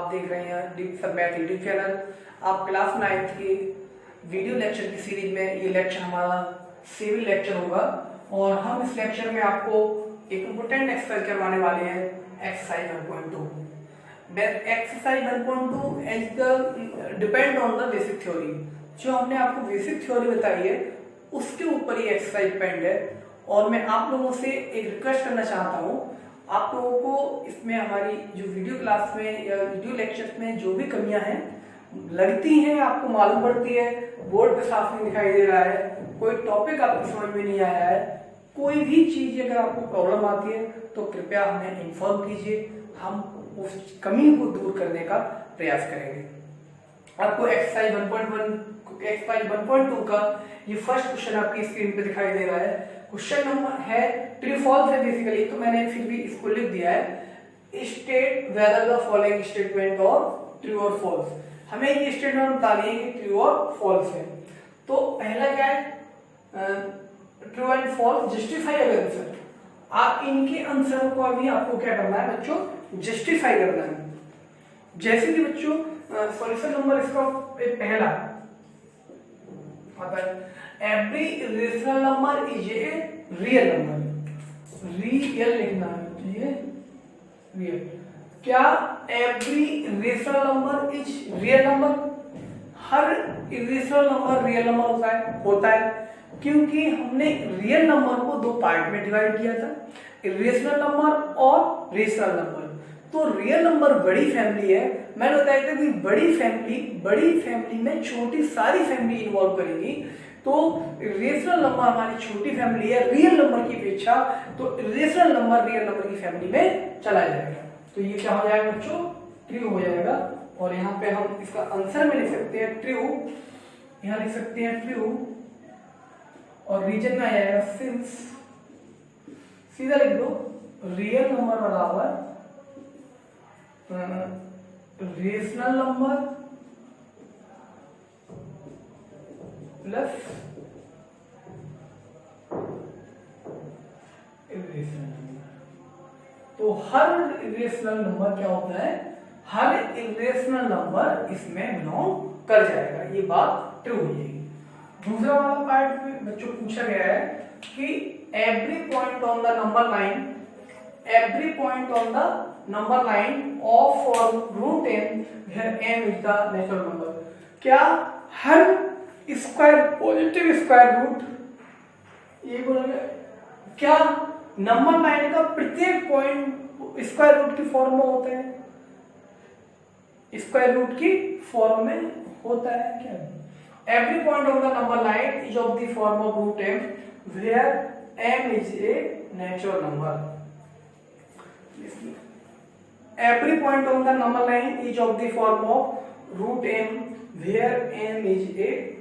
आप देख रहे हैं deep sir math YouTube channel. आप क्लास 9th की वीडियो लेक्चर की सीरीज में ये लेक्चर हमारा सिविल लेक्चर होगा और हम इस लेक्चर में आपको एक इम्पोर्टेंट एक्सरसाइज करवाने वाले हैं exercise 1.2। Exercise 1.2 as the depend on the basic theory. जो हमने आपको बेसिक थ्योरी बताई है उसके ऊपर ये एक्सरसाइज डिपेंड है और मैं आप लोगों से एक रिक्वेस्ट करना चाहता हूँ, आप लोगों को इसमें हमारी जो वीडियो क्लास में या वीडियो लेक्चर में जो भी कमियां हैं लगती हैं, आपको मालूम पड़ती है, बोर्ड पे साफ नहीं दिखाई दे रहा है, कोई टॉपिक आपको समझ में नहीं आया है, कोई भी चीज अगर आपको प्रॉब्लम आती है तो कृपया हमें इन्फॉर्म कीजिए, हम उस कमी को दूर करने का प्रयास करेंगे। आपको एक्सरसाइज 1.2 का ये फर्स्ट क्वेश्चन आपकी स्क्रीन पे दिखाई दे रहा है। क्वेश्चन नंबर है ट्रू फॉल्स है बेसिकली, तो मैंने फिर भी इसको लिख दिया है state whether the following statement और ट्रू और फॉल्स। हमें ये स्टेटमेंट बतानी है कि ट्रू और फॉल्स है। तो पहला क्या है, ट्रू एंड फॉल्स जस्टिफाई अगर आंसर। आप इनके आंसर को अभी आपको क्या करना है बच्चों, जस्टिफाई करना है। जैसे कि बच्चों सॉल्यूशन नंबर इसका पहला आता है every rational number is a real number. Real लिखना है, ये रियल। क्या every rational number is real number? Her irrational number real number होता है क्योंकि हमने रियल नंबर को दो पार्ट में डिवाइड किया था, इरेशनल नंबर और रेशनल नंबर। तो रियल नंबर बड़ी फैमिली है, मैंने बताया था कि बड़ी फैमिली में छोटी सारी फैमिली इन्वॉल्व करेगी। तो रेशनल नंबर हमारी छोटी फैमिली है रियल नंबर की अपेक्षा, तो रेशनल नंबर रियल नंबर की फैमिली में चला जाएगा। तो ये क्या हो जाएगा बच्चों, ट्रू हो जाएगा। और यहाँ पे हम इसका आंसर में लिख सकते हैं ट्रू, यहाँ लिख सकते हैं ट्रू और रीजन में आ जाएगा सिंस। सीधा लिख दो रियल नंबर बराबर rational number plus irrational number. तो हर इरेशनल नंबर क्या होता है, हर इरेशनल नंबर इसमें बिलोंग कर जाएगा, ये बात ट्रू हो जाएगी। दूसरा वाला पार्ट में बच्चों पूछा गया है कि every point on the number line, every point on the number line of for root n where n is the natural number। क्या हर स्क्वायर पॉजिटिव स्क्वायर रूट, ये बोलेंगे क्या नंबर लाइन का प्रत्येक पॉइंट स्क्वायर रूट की form में होता है? स्क्वायर रूट की फॉर्म में होता है क्या? Every point on the number line is of the form of root m where m is a natural number। Every point on the number line is of the form of root m where m is a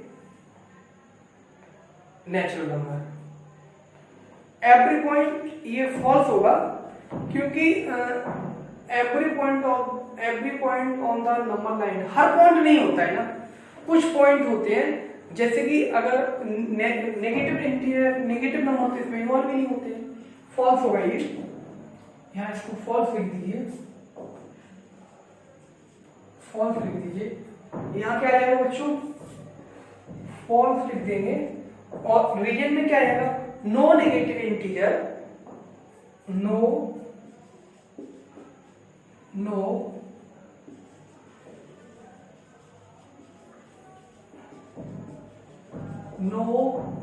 natural number। Every point ये false होगा क्योंकि every point on the number line, her point नहीं होता है ना, कुछ point होते हैं। जैसे कि अगर नेगेटिव नंबर तो इसमें इन्वॉल्व भी नहीं होते, फॉल्स होगा ये। यहाँ इसको फॉल्स लिख दीजिए, फॉल्स लिख दीजिए। यहाँ क्या आएगा बच्चों, फॉल्स लिख देंगे और रीजन में क्या आएगा, no negative integer, no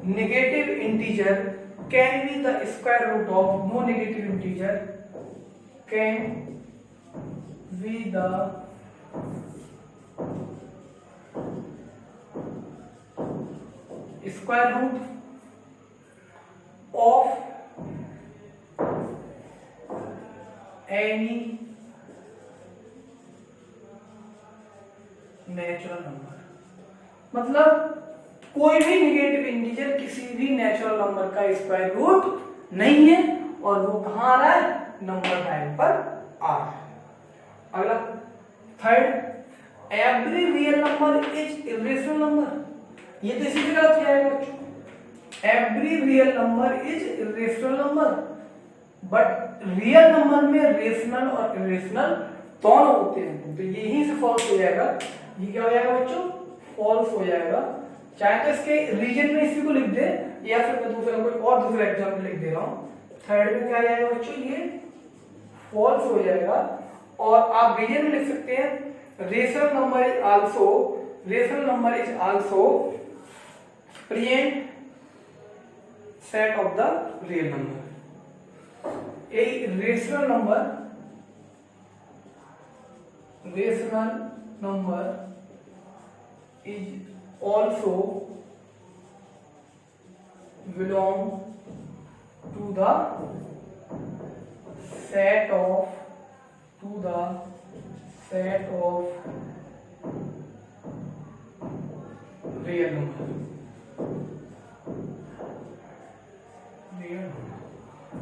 negative integer can be the square root of, no negative integer can be the square root of any natural number. मतलब कोई भी नेगेटिव इंटीजर किसी भी नेचुरल नंबर का स्क्वायर रूट नहीं है और वो कहां आ रहा है, नंबर लाइन पर आ रहा है। अगला third, every real number is irrational number. ये तो इसी तरह गलत जाएगा बच्चों, every real number is irrational number, but real number में रेशनल और इरेशनल दोनों होते हैं, तो यहीं से फॉल्स हो जाएगा। ये क्या हो जाएगा बच्चों, फॉल्स हो जाएगा। चाहे तो इसके रीजन में इसी को लिख दे, या फिर मैं दूसरा कोई और दूसरा एग्जाम्पल लिख दे रहा हूँ। थर्ड में क्या आ जाएगा बच्चों, ये फॉल्स हो जाएगा। और आप रीजन में लिख सकते हैं रेशनल नंबर इज आल्सो प्रिएंट set of the real number. A rational number is also belong to the set of real number।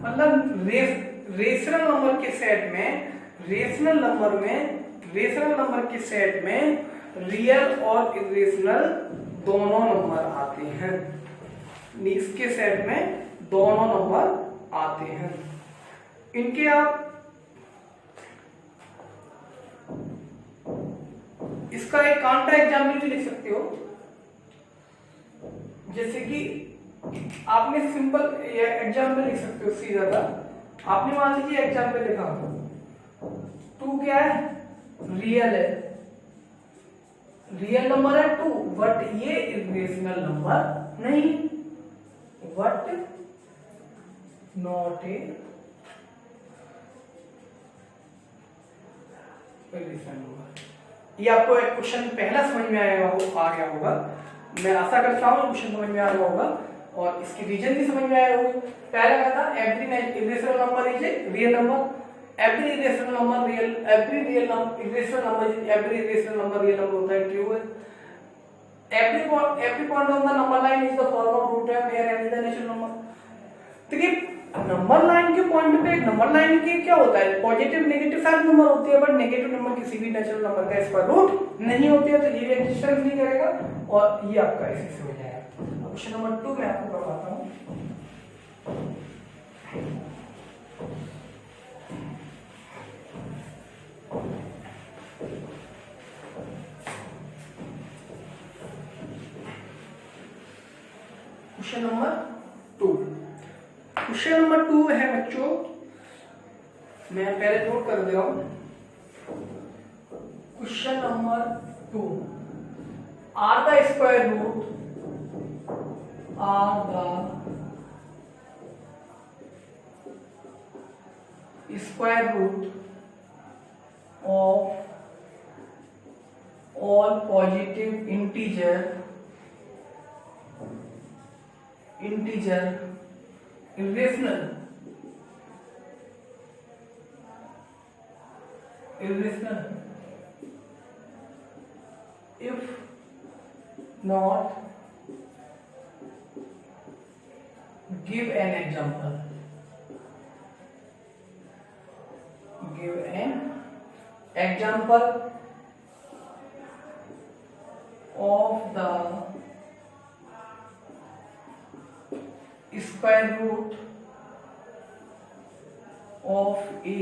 मतलब रेशनल नंबर के सेट में, रेशनल नंबर के सेट में रियल और इरेशनल दोनों नंबर आते हैं। इसके सेट में दोनों नंबर आते हैं। इनके आप इसका एक काउंटर एग्जाम्पल भी लिख सकते हो। जैसे कि आपने सिंपल एग्जाम्पल लिख सकते हो सीधा सा। आपने मान लीजिए एग्जाम्पल लिखा 2 क्या है, रियल है, रियल नंबर है 2, बट ये इरेशनल नंबर नहीं, but not a irrational number. ये आपको एक क्वेश्चन पहला समझ में आ गया होगा। मैं आशा करता हूँ क्वेश्चन समझ में आ गया होगा और इसकी रीजन भी समझ में आया होगा। पहला क्या था, every irrational number is a real number, every irrational number real, every irrational number real number होता है, ट्रू है। every point on the number line is the form of root है, where n is the natural number। देखिए number line के point पे, number line के क्या होता है, पॉजिटिव नेगेटिव सारे नंबर होते हैं, बट नेगेटिव नंबर किसी भी नेचुरल नंबर का स्क्वायर रूट नहीं होते हैं, तो ये एग्जिस्टेंस नहीं करेगा और ये आपका इसी से हो जाएगा। क्वेश्चन नंबर 2 में आपको करवाता हूँ। क्वेश्चन नंबर 2 है बच्चों, मैं पहले नोट कर दे रहा हूं। Question number 2, are the square root of all positive integer irrational if not give an example of the square root of a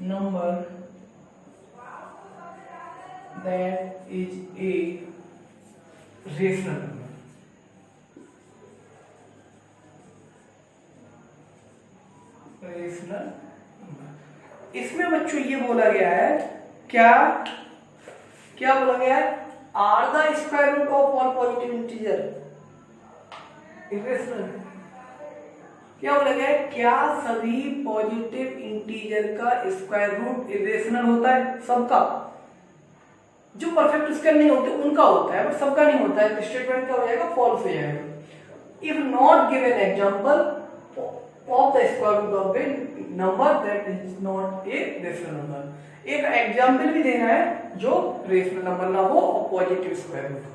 number that is a rational number। इसमें बच्चों ये बोला गया है, क्या बोला गया है, are the square root of all positive integer irrational. क्या बोला गया है, क्या सभी पॉजिटिव इंटीजर का स्क्वायर रूट इरेशनल होता है? सबका, जो परफेक्ट स्क्वायर नहीं होते उनका होता है, बट सबका नहीं होता है। तो स्टेटमेंट क्या हो जाएगा, फॉल्स हो जाएगा। If not given example of the square root of a number that is not a rational number. एक एग्जांपल भी देना है जो रेशनल नंबर ना हो और पॉजिटिव स्क्वायर रूट हो।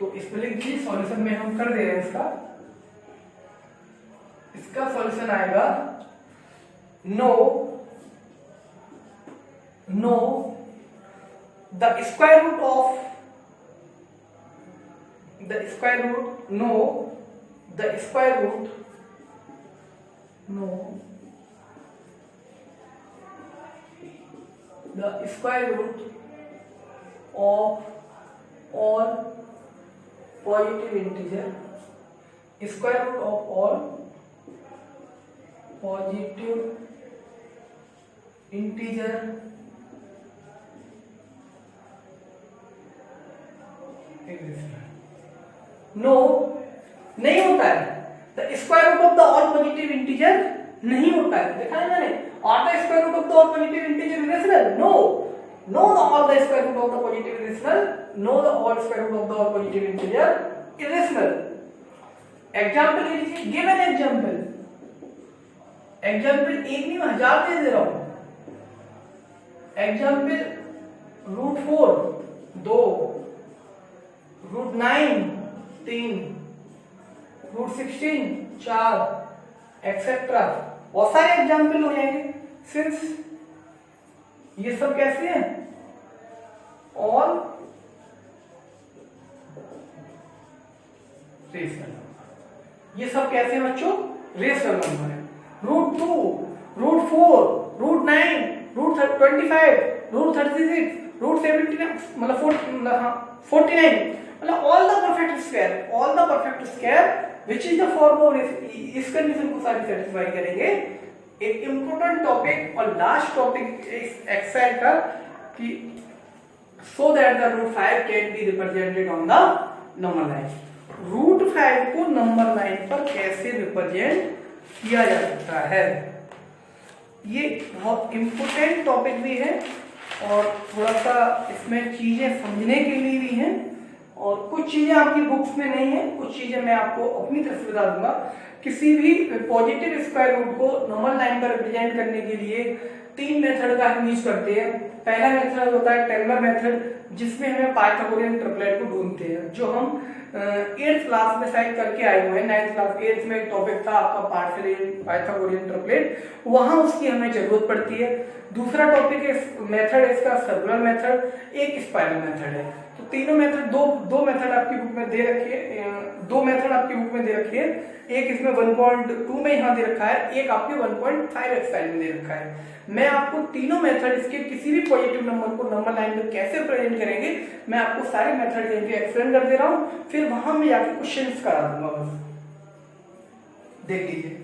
तो इसमें लिख दीजिए, सॉल्यूशन में हम कर दे रहे हैं इसका सॉल्यूशन आएगा no the square root of the square root the square root of all positive integer, square root of all positive integer no नहीं होता है। The square root of the all positive integer नहीं होता है, देखा है मैंने। और the square root of the all positive integer irrational, no no the all the square root of the positive irrational, no the all square root of the all positive integer irrational. Example लीजिए, give an example. Example एक नहीं, मैं 1000 दे रहा हूं। Example √4 2, √9 3, √16 4, etcetera. बहुत सारे example हो जाएंगे। सिंस ये सब कैसे हैं, ऑल रेशनल नंबर। ये सब कैसे हैं बच्चों, रेशनल नंबर है। √2 √4 √9 √25 √36 √79 मतलब 49 मतलब all the perfect square, all the perfect square which is the form of, इस कंडीशन को सारी सेटिस्फाई करेंगे। एक इंपॉर्टेंट टॉपिक और लास्ट टॉपिक इस एक्सरसाइज का कि so that the √5 can be represented on the number line. √5 को नंबर लाइन पर कैसे रिप्रेजेंट किया जा सकता है, ये बहुत इंपॉर्टेंट टॉपिक भी है और थोड़ा सा इसमें चीजें समझने के लिए भी हैं। और कुछ चीजें आपकी बुक्स में नहीं है, कुछ चीजें मैं आपको अपनी तरफ से बता दूंगा। किसी भी पॉजिटिव स्क्वायर रूट को नंबर लाइन पर रिप्रेजेंट करने के लिए 3 मेथड का हम यूज करते हैं। पहला मेथड होता है टेलर मेथड, जिसमें हमें पाइथागोरियन ट्रिपलेट को ढूंढते हैं, जो हम 8th क्लास में शायद करके आए हुए हैं। 9th क्लास 8th में एक टॉपिक था आपका पार्शियल पाइथागोरियन ट्रिपलेट, वहां उसकी हमें जरूरत पड़ती है। दूसरा टॉपिक है मेथड इसका सर्कुलर मेथड, एक स्पाइरल मेथड है। तो तीनों मेथड, दो मेथड आपकी बुक में दे रखी है, 2 मेथड आपकी बुक में दे रखी है। एक इसमें 1.2 में यहाँ दे रखा है, एक आपके 1.5 एक्सरसाइज में दे रखा है। मैं आपको तीनों मेथड इसके किसी भी पॉजिटिव नंबर को नंबर लाइन में कैसे प्रेजेंट करेंगे, मैं आपको सारे मेथड एक्सप्लेन कर दे रहा हूँ, फिर वहां में जाके क्वेश्चंस करा दूंगा। बस देख लीजिए।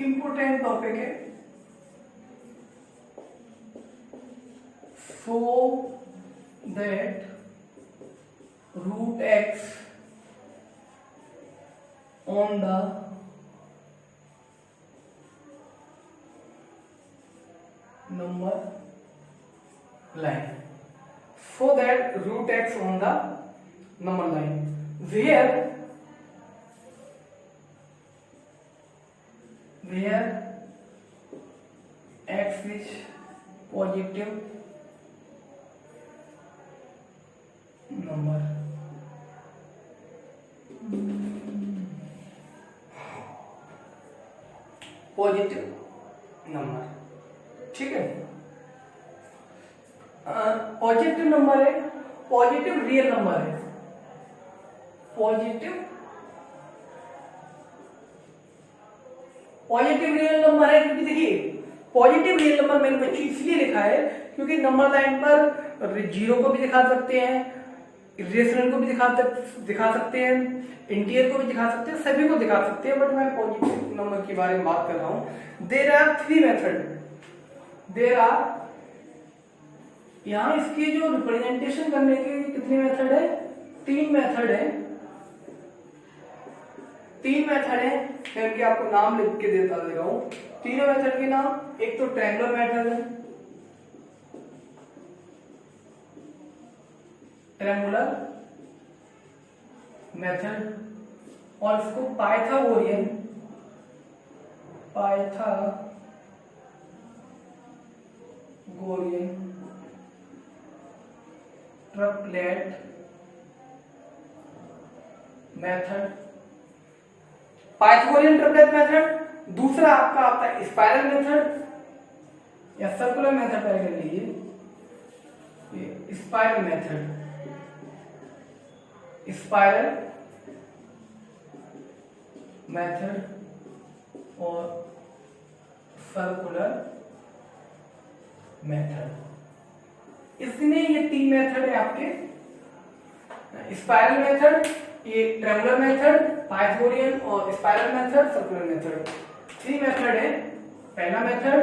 इंपोर्टेंट टॉपिक है, so that √x on the number line, so that √x on the number line where x is positive number, positive number, ठीक है। पॉजिटिव नंबर है, पॉजिटिव रियल नंबर है, पॉजिटिव रियल नंबर है। क्योंकि देखिए positive real number मैंने बच्चों इसलिए लिखा है क्योंकि नंबर लाइन पर जीरो को भी दिखा सकते हैं, इरेशनल को भी दिखा सकते हैं, इंटीजर को भी दिखा सकते हैं, सभी को दिखा सकते हैं। बट मैं पॉजिटिव नंबर के बारे में बात कर रहा हूं। There are 3 method, there are, यहां इसकी जो रिप्रेजेंटेशन करने के कितने मेथड है, 3 मेथड है। 3 मेथड है, मैं इनके आपको नाम लिख के दे रहा हूं। तीनों मेथड के नाम, एक तो ट्रायंगुलर मेथड है, ट्रायंगुलर मेथड, और इसको Pythagorean triplet method. Pythagorean triplet method दूसरा आपका आता है स्पाइरल मेथड या सर्कुलर मेथड ट्राई कर लीजिए। स्पाइरल मेथड, स्पाइरल मेथड और सर्कुलर मेथड। इसमें ये 3 मेथड है आपके। स्पाइरल मेथड, ये ट्रेंगुलर मेथड, पाइथागोरियन और spiral method, circular method. 3 method है, पहला मेथड,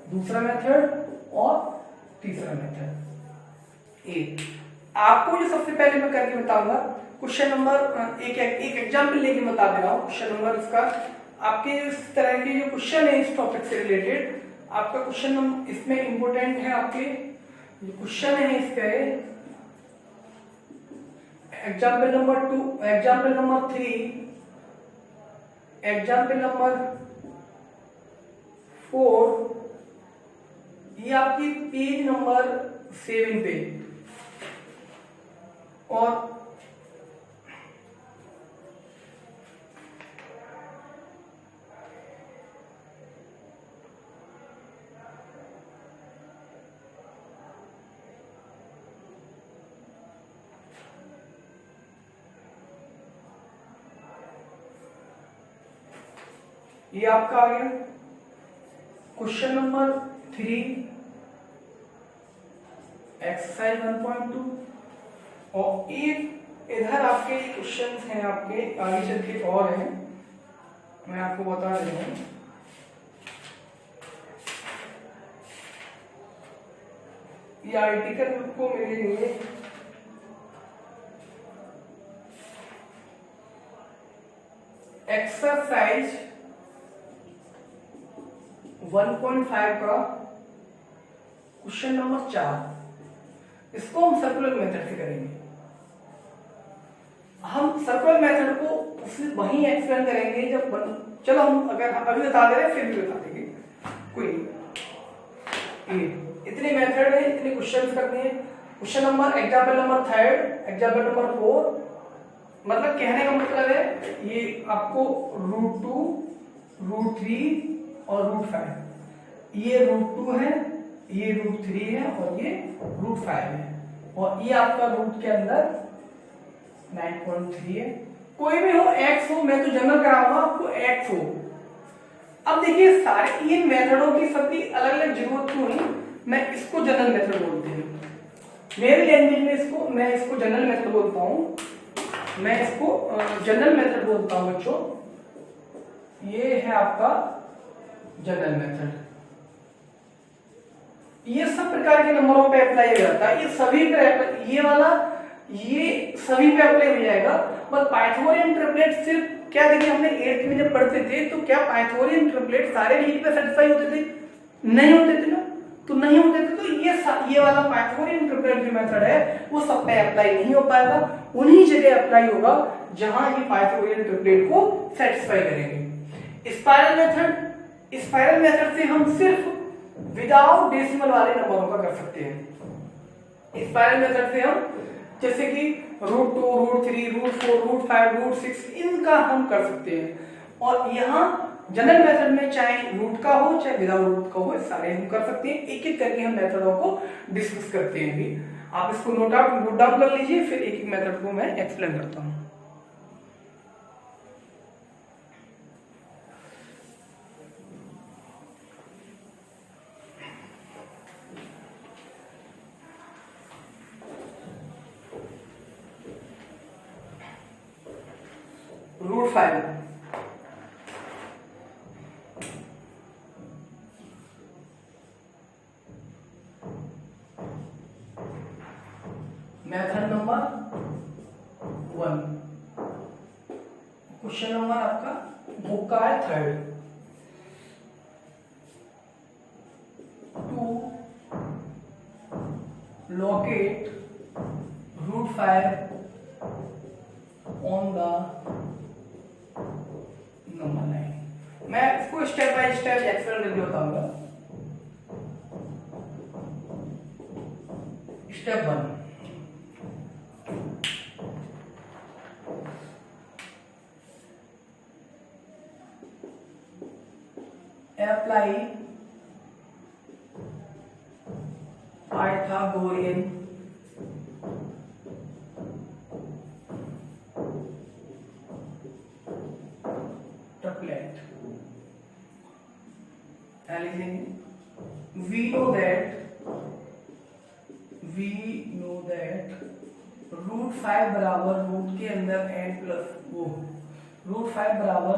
दूसरा मेथड और तीसरा मेथड। आपको जो सबसे पहले मैं करके बताऊंगा क्वेश्चन नंबर एक एग्जांपल लेके बता दे रहा हूँ। क्वेश्चन नंबर इसका आपके इस तरह के जो क्वेश्चन है इस टॉपिक से रिलेटेड, आपका क्वेश्चन नंबर इसमें इंपोर्टेंट है। आपके जो क्वेश्चन है इसका example number 2, example number 3, example number 4, ये आपकी पेज नंबर 7 पे। और ये आपका आ गया क्वेश्चन नंबर 3 एक्सरसाइज 1.2। और एक इधर आपके क्वेश्चंस हैं, आपके आगे चल के और हैं, मैं आपको बता रहा हूं। ये आर्टिकल को मिलेंगे एक्सरसाइज 1.5 का क्वेश्चन नंबर 4। इसको हम सर्कुलर मेथड से करेंगे। हम सर्कुलर मेथड को वहीं एक्सप्लेन करेंगे जब चलो हम अगर हम अभी बता दे रहे हैं फिर भी बता देंगे, कोई नहीं। इतने मेथड है, इतने क्वेश्चन करने हैं। Question number example number 3, example number 4, मतलब कहने का मतलब है ये आपको √2, √3 और √5, ये √2 है, ये √3 है और ये √5 है, और ये आपका रूट के अंदर 9.3 है। कोई भी हो, x हो, मैं तो जनरल कराऊंगा आपको x हो। अब देखिए सारे इन मेथडों की सबकी अलग अलग जरूरत क्यों है, मैं इसको जनरल मेथड बोलते हैं मेरे लैंग्वेज में, इसको मैं इसको जनरल मेथड बोलता हूं, मैं इसको जनरल मेथड बोलता हूं बच्चों। ये है आपका जनरल मेथड। ये सब प्रकार के नंबरों पे अप्लाई हो जाता है, ये सभी पे, ये वाला ये सभी पे अप्लाई हो जाएगा। बस पाइथागोरियन ट्रिपलेट सिर्फ क्या, देखिए हमने 8th में जब पढ़ते थे तो क्या पाइथागोरियन ट्रिपलेट सारे लीड पे सेटिस्फाई होते थे? नहीं होते थे ना, तो नहीं होते थे तो ये वाला पाइथागोरियन ट्रिपलेट जो मेथड है वो सब पे अप्लाई नहीं हो पाएगा, उन्हीं जगह अप्लाई होगा जहां ये पाइथागोरियन ट्रिपलेट को सेटिस्फाई करेंगे। स्पाइरल मेथड से हम सिर्फ विदाउट डेसिमल वाले नंबरों का कर सकते हैं। स्पाइरल मेथड से हम जैसे कि √2, √3, √4, √5, √6 इनका हम कर सकते हैं। और यहाँ जनरल मेथड में चाहे रूट का हो चाहे विदाउट रूट का हो, सारे हम कर सकते हैं। एक एक करके हम मेथडों को डिस्कस करते हैं भी। आप इसको नोट डाउन कर लीजिए, फिर एक एक मेथड को मैं एक्सप्लेन करता हूँ। √5 मेथड नंबर 1। क्वेश्चन नंबर आपका बुक का है 3rd। To locate √5 on the number 9। मैं इसको स्टेप बाय स्टेप एक्सप्लेन करके बताऊंगा। Step 1, Pythagorean triplet. we know that root 5 बराबर रूट के अंदर n प्लस वो रूट 5 बराबर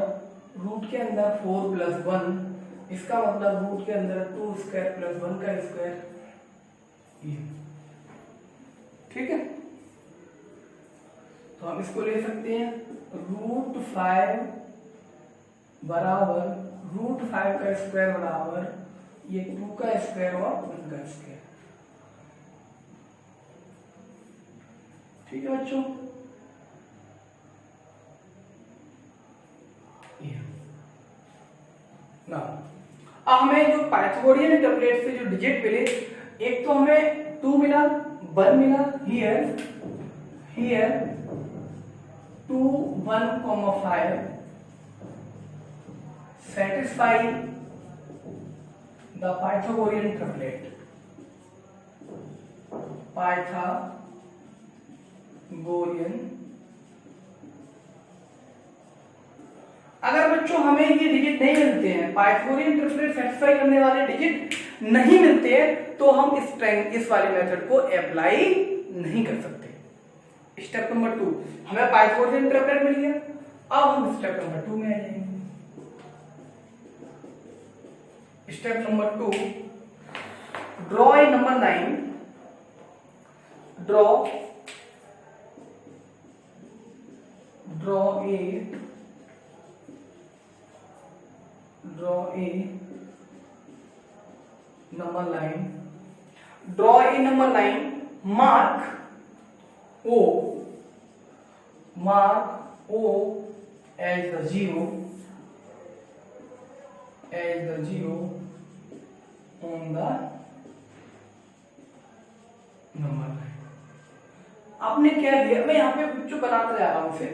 रूट के अंदर 4 प्लस 1, इसका मतलब रूट के अंदर 2 स्क्वायर प्लस 1 का स्क्वायर। ठीक है, तो हम इसको ले सकते हैं रूट 5 बराबर रूट 5 का स्क्वायर बराबर ये 2 का स्क्वायर और 1 का स्क्वायर। ठीक है बच्चों, ना अब हमें जो पाइथागोरियन ट्रिपलेट से जो डिजिट मिले, एक तो हमें 2 मिला, 1 मिला, here 2 1 5 satisfy the Pythagorean triplet। Pythagorean, अगर बच्चों हमें ये डिजिट नहीं मिलते हैं, पाइथागोरियन ट्रिपलेट सेटिस्फाई करने वाले डिजिट नहीं मिलते हैं, तो हम इस वाले मेथड को अप्लाई नहीं कर सकते। स्टेप नंबर 2, हमें पाइथागोरियन ट्रिपलेट मिल गया, अब हम स्टेप नंबर 2 में आ जाएंगे। Step number 2, draw a number 9, draw a number 9, draw a number 9, mark O as the zero on the number line. आपने क्या दिया, मैं यहाँ पे जो बनाता जा रहा हूँ उसे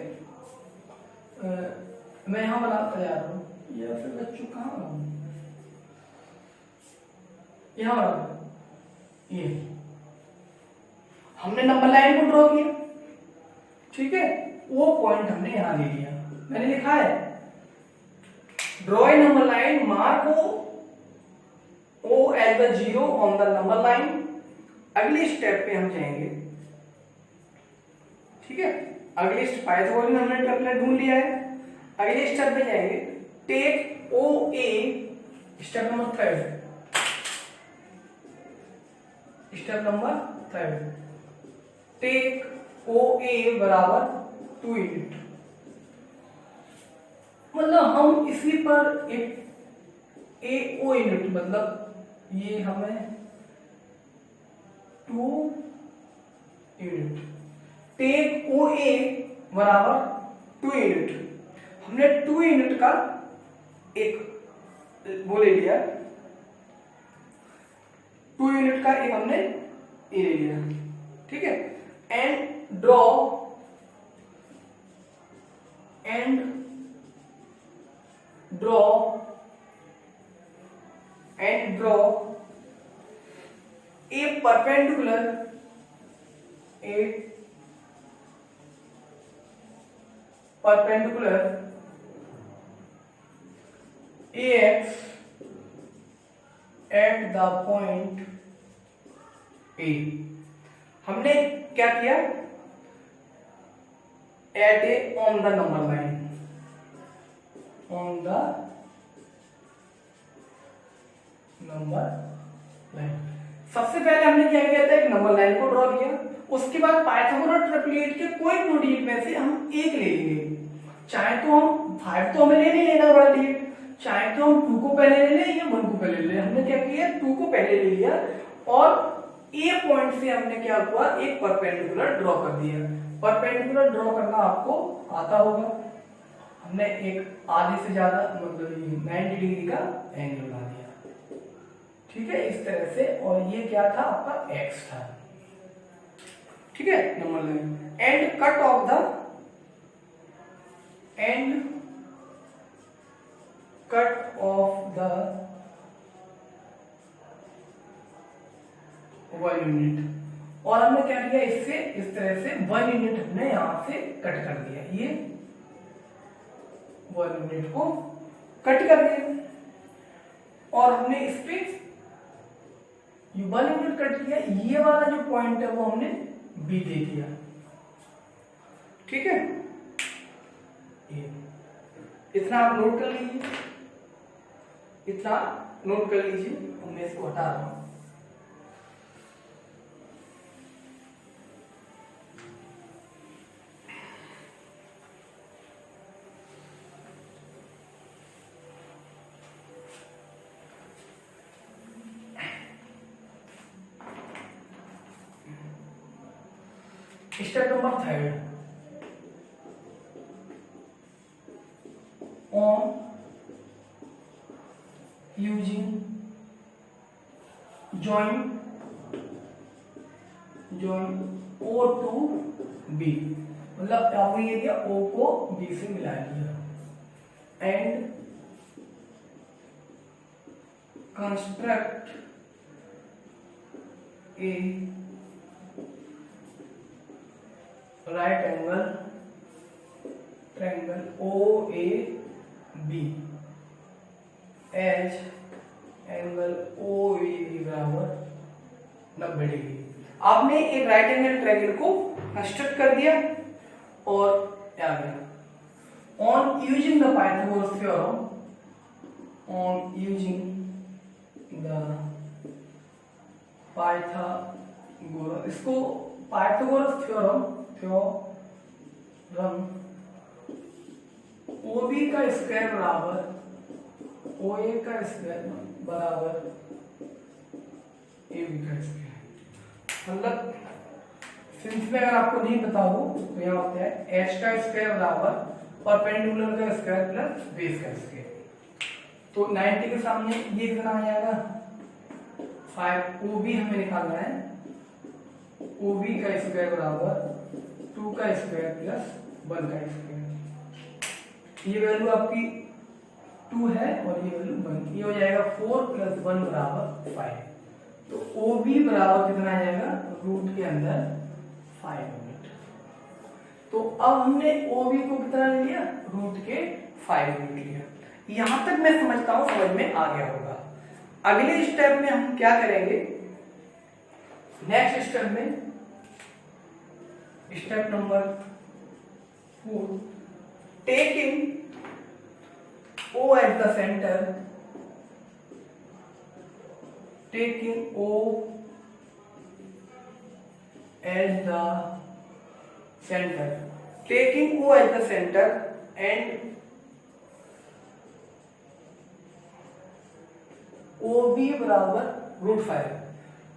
मैं यहाँ बनाता जा रहा हूँ, या फिर बच्चों कहाँ बनाऊँ, यहाँ बना, ये हमने नंबर लाइन को ड्रॉ किया। ठीक है, वो पॉइंट हमने यहाँ ले लिया, मैंने लिखा है draw a number line, mark O as the zero on the number line। अगले स्टेप पे हम जाएंगे। ठीक है, अगले पाइथागोरियन हमने ट्रिपलेट ढूंढ लिया है, अगले स्टेप पे जाएंगे, take OA, step number 3, take OA बराबर 2 यूनिट। मतलब हम इसी पर एक AO यूनिट, मतलब ये हमें 2 यूनिट, टेक OA बराबर 2 यूनिट। हमने 2 यूनिट का एक वो ले लिया, 2 यूनिट का एक हमने ए ले लिया। ठीक है, and draw a perpendicular AX at the point A। हमने क्या किया, at A on the number line, सबसे पहले हमने क्या किया था, एक नंबर लाइन को ड्रॉ किया, उसके बाद पाइथागोरस ट्रिपलेट के कोई दो डिजिट में से हम एक ले लेंगे। चाहे तो हम 5 तो हमें नहीं लेना बड़ा डिजिट, चाहे तो हम 2 को पहले ले लें या 1 को पहले ले लें। हमने क्या किया, 2 को पहले ले लिया और ए पॉइंट से हमने क्या हुआ, एक परपेंडिकुलर ड्रॉ कर दिया। परपेंडिकुलर ड्रॉ करना आपको आता होगा, हमने एक आधे से ज्यादा मतलब 90 डिग्री का एंगल बना दिया। ठीक है, इस तरह से, और ये क्या था आपका एक्स था। ठीक है, number line, and cut off the 1 unit. और हमने क्या किया, इससे इस तरह से 1 यूनिट हमने यहां से कट कर दिया, ये 1 यूनिट को कट कर दिया। और हमने इस पे 1 यूनिट कट किया, ये वाला जो पॉइंट है वो हमने बी दे दिया। ठीक है, इतना आप नोट कर लीजिए, इतना नोट कर लीजिए। मैं इसको हटा रहा हूं। Step number 3, on using join O to B, मतलब आपने ये दिया O को B से मिला दिया, and construct a right angle triangle OAB as angle OAB बराबर 90 डिग्री। आपने एक राइट एंगल ट्रायंगल को कंस्ट्रक्ट कर दिया और आ गया। On using the Pythagoras theorem, on using the Pythagoras, इसको पाइथागोरस थ्योरम OB का स्क्वायर बराबर OA का स्क्वायर बराबर AB का स्क्वायर। मतलब सिंस में अगर आपको नहीं पता हो तो यहाँ होता है H का स्क्वायर बराबर परपेंडिकुलर का स्क्वायर प्लस बेस का स्क्वायर। तो 90 के सामने ये कितना आ जाएगा 5। OB हमें निकालना है, OB का स्क्वायर बराबर 2 का स्क्वायर प्लस 1 का स्क्वायर। ये वैल्यू आपकी 2 है और ये वैल्यू 1, ये हो जाएगा 4 प्लस 1 बराबर 5। तो OB बराबर कितना आ जाएगा, रूट के अंदर 5 यूनिट। तो अब हमने OB को कितना ले लिया, रूट के 5 यूनिट लिया। यहां तक मैं समझता हूं समझ में आ गया होगा। अगले स्टेप में हम क्या करेंगे, नेक्स्ट स्टेप में step number 4, taking O as the center, taking O as the center, taking O as the center and OB बराबर √5,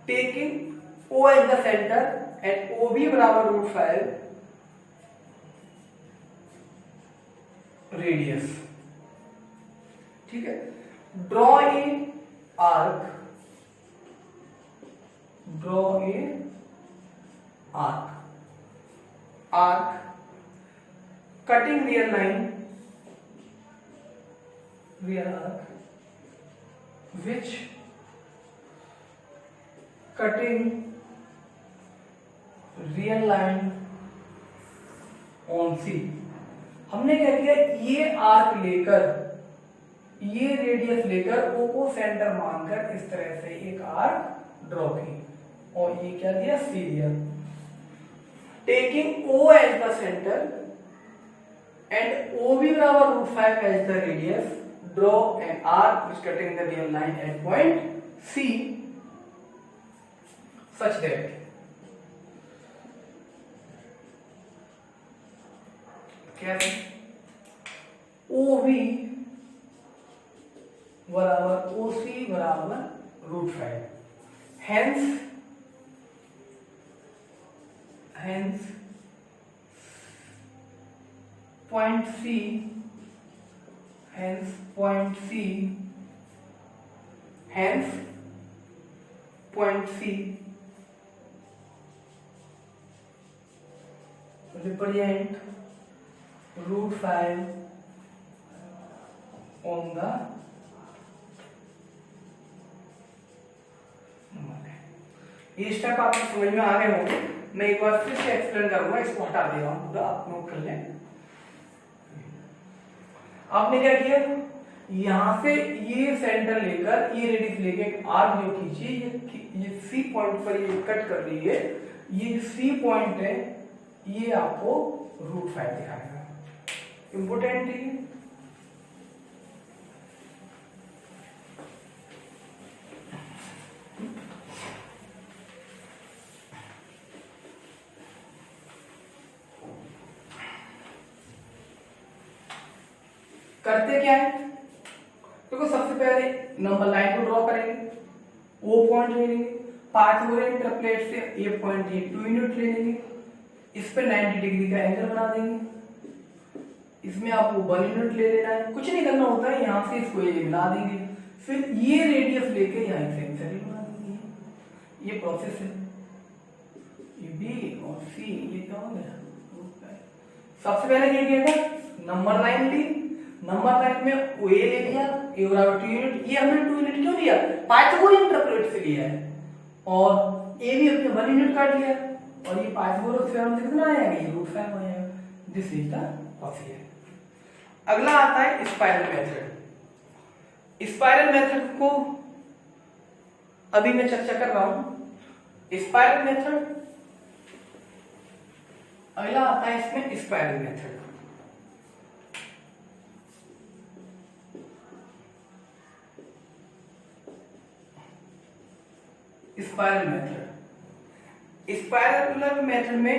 taking O as the center and OB बराबर √5 रेडियस। ठीक है, draw a arc, draw a arc, arc cutting real line, real arc which cutting real line on C। हमने क्या किया, ये arc लेकर, ये रेडियस लेकर O को सेंटर मानकर इस तरह से एक आर्क ड्रॉ की और ये क्या दिया, C दिया। Taking O as the centre and OB बराबर √5 as the radius, draw an arc which cutting the real line at point C such that कैसे OB बराबर OC बराबर √5, hence point C, hence point C represent √5 on the ये step आपको समझ में आ गए होंगे। मैं एक बार फिर से एक्सप्लेन करूंगा, इसको हटा दे रहा हूं, पूरा आप नोट कर लें। आपने क्या किया, यहां से ये सेंटर लेकर ये रेडियस लेके एक आर्क जो खींचिए, ये सी पॉइंट पर ये कट कर रही है, ये जो सी पॉइंट है ये आपको √5 दिखाएगा। इंपोर्टेंट है। करते क्या है, देखो सबसे पहले नंबर लाइन को ड्रॉ करेंगे, ओ पॉइंट ले लेंगे, पाइथागोरियन ट्रिपलेट से ये पॉइंट ये 2 यूनिट ले लेंगे, इस पे 90 डिग्री का एंगल बना देंगे, इसमें आपको 1 यूनिट ले लेना है, कुछ नहीं करना होता है, यहां से इसको ये मिला देंगे, फिर ये रेडियस लेके यहां से सर्कल बना देंगे। ये प्रोसेस है, ये बी और सी ये क्या हो गया। सबसे पहले क्या किया था, नंबर लाइन ली, नंबर लाइन में ओ ए ले लिया, ए बराबर 2 यूनिट, ये हमने 2 यूनिट क्यों लिया, पाइथागोरियन ट्रिपलेट से लिया है, और ए भी अपने 1 यूनिट काट लिया, और ये पाइथागोरस थ्योरम से कितना आएगा, ये √5 आएगा। This is the procedure. अगला आता है स्पाइरल मेथड। स्पाइरल मेथड को अभी मैं चर्चा कर रहा हूं। स्पाइरल मेथड अगला आता है, इसमें स्पाइरल मेथड। स्पाइरल मेथड में